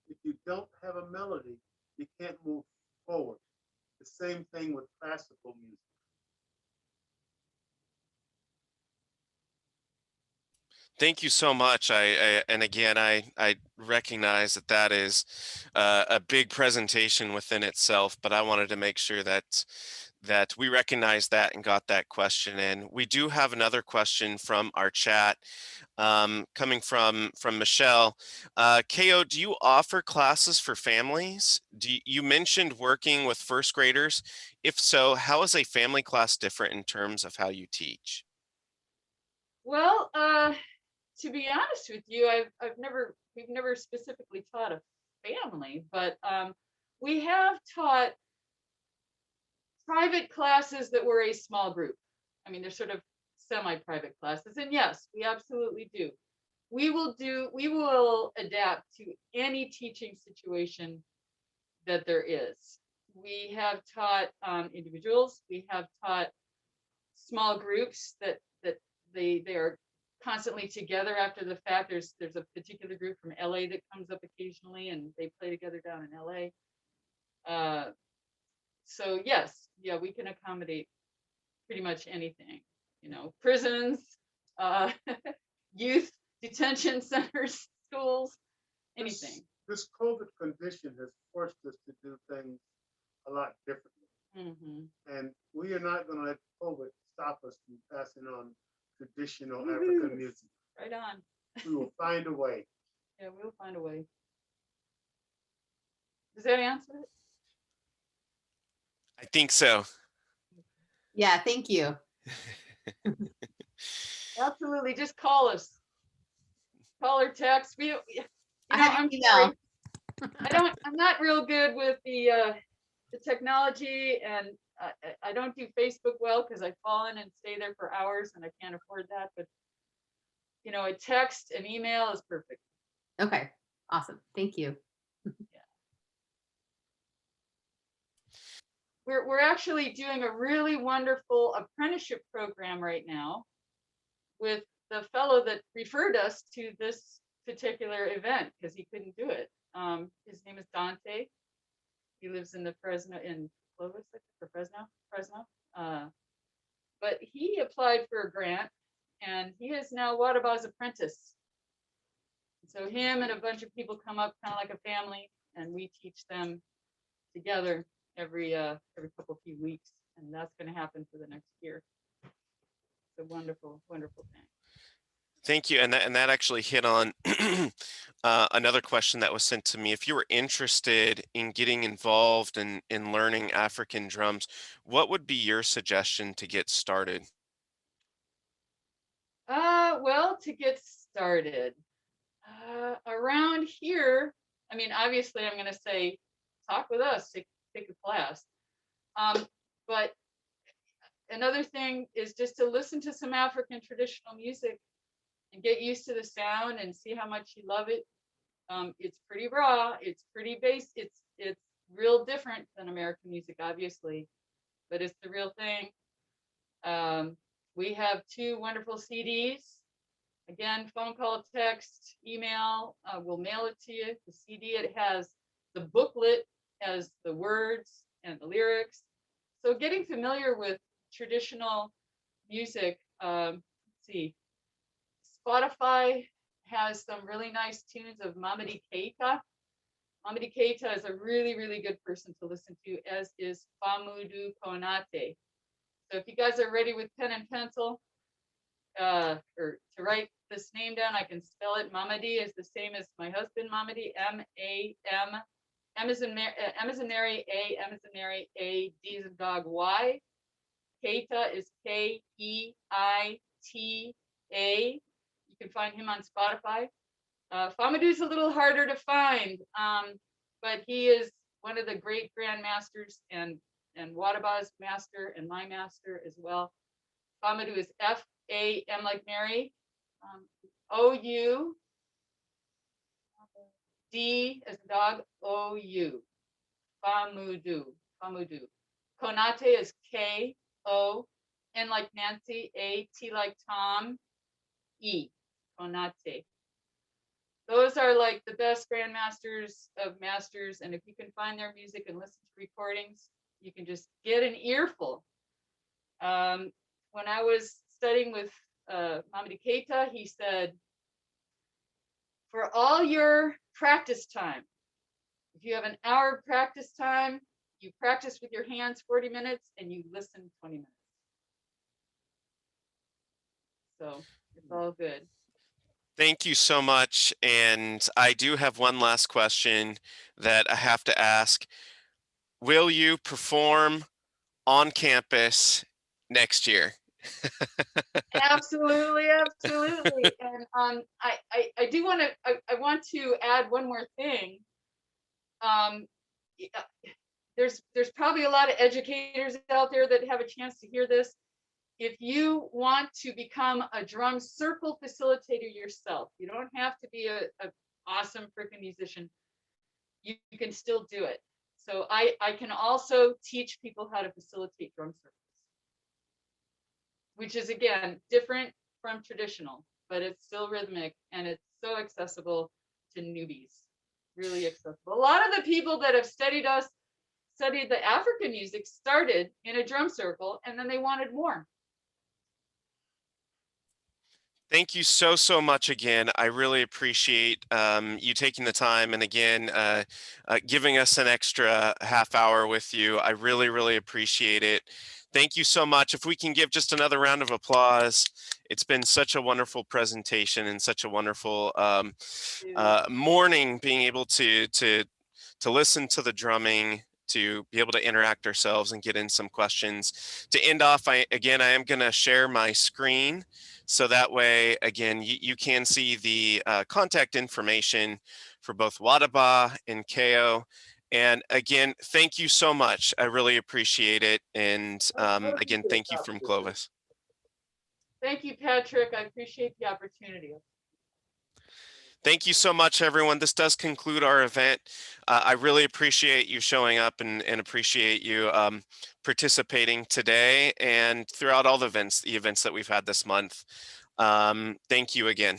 S3: if you don't have a melody, you can't move forward. The same thing with classical music.
S1: Thank you so much. And again, I recognize that is a big presentation within itself, but I wanted to make sure that we recognize that and got that question in. We do have another question from our chat coming from Michelle. KO, do you offer classes for families? You mentioned working with first graders. If so, how is a family class different in terms of how you teach?
S2: Well, to be honest with you, we've never specifically taught a family, but we have taught private classes that were a small group. I mean, they're sort of semi-private classes. And yes, we absolutely do. We will adapt to any teaching situation that there is. We have taught individuals, we have taught small groups that they are constantly together after the fact. There's a particular group from LA that comes up occasionally and they play together down in LA. So yes, yeah, we can accommodate pretty much anything, you know, prisons, youth detention centers, schools, anything.
S3: This COVID condition has forced us to do things a lot differently. And we are not going to let COVID stop us from passing on traditional African music.
S2: Right on.
S3: We will find a way.
S2: Yeah, we'll find a way. Does that answer it?
S1: I think so.
S5: Yeah, thank you.
S2: Absolutely. Just call us. Call or text.
S5: I have
S2: I'm
S5: an email.
S2: sorry. I'm not real good with the technology, and I don't do Facebook well because I fall in and stay there for hours and I can't afford that. But you know, a text, an email is perfect.
S5: Okay, awesome. Thank you.
S2: We're actually doing a really wonderful apprenticeship program right now with the fellow that referred us to this particular event because he couldn't do it. His name is Dante. He lives in Clovis, or Fresno. But he applied for a grant and he is now WADABA's apprentice. So him and a bunch of people come up kind of like a family and we teach them together every few weeks, and that's going to happen for the next year. It's a wonderful, wonderful thing.
S1: Thank you. And that actually hit on another question that was sent to me. If you were interested in getting involved in learning African drums, what would be your suggestion to get started?
S2: Well, to get started, around here, I mean, obviously I'm going to say, talk with us, take a class. But another thing is just to listen to some African traditional music and get used to the sound and see how much you love it. It's pretty raw, it's pretty bass, it's real different than American music, obviously, but it's the real thing. We have 2 wonderful CDs. Again, phone call, text, email, we'll mail it to you. The CD, it has the booklet, has the words and the lyrics. So getting familiar with traditional music, let's see, Spotify has some really nice tunes of Mamady Keita. Mamady Keita is a really, really good person to listen to, as is Famudu Konate. So if you guys are ready with pen and pencil, or to write this name down, I can spell it. Mamady is the same as my husband, Mamady, M-A-M, M as in Mary, A, M as in Mary, A, D as in dog, Y. Keita is K-E-I-T-A. You can find him on Spotify. Famadu's a little harder to find, but he is one of the great grandmasters and WADABA's master and my master as well. Famadu is F-A-M like Mary, O-U, D as in dog, O-U, Famudu. Konate is K-O, N like Nancy, A-T like Tom, E, Konate. Those are like the best grandmasters of masters, and if you can find their music and listen to recordings, you can just get an earful. When I was studying with Mamady Keita, he said, for all your practice time, if you have an hour of practice time, you practice with your hands 40 minutes and you listen 20 minutes. So it's all good.
S1: Thank you so much. And I do have one last question that I have to ask. Will you perform on campus next year?
S2: Absolutely. And I do want to, I want to add one more thing. There's probably a lot of educators out there that have a chance to hear this. if you want to become a drum circle facilitator yourself, you don't have to be a awesome freaking musician. You can still do it. So I can also teach people how to facilitate drum circles, which is again different from traditional, but it's still rhythmic and it's so accessible to newbies, really accessible. A lot of the people that have studied the African music started in a drum circle and then they wanted more.
S1: Thank you so much again. I really appreciate you taking the time and again, giving us an extra half hour with you. I really appreciate it. Thank you so much. If we can give just another round of applause. It's been such a wonderful presentation and such a wonderful morning being able to listen to the drumming, to be able to interact ourselves and get in some questions. To end off, I am going to share my screen. So that way, again, you can see the contact information for both WADABA and KO. And again, thank you so much. I really appreciate it. And again, thank you from Clovis.
S2: Thank you, Patrick. I appreciate the opportunity.
S1: Thank you so much, everyone. This does conclude our event. I really appreciate you showing up and appreciate you participating today and throughout all the events that we've had this month. Thank you again.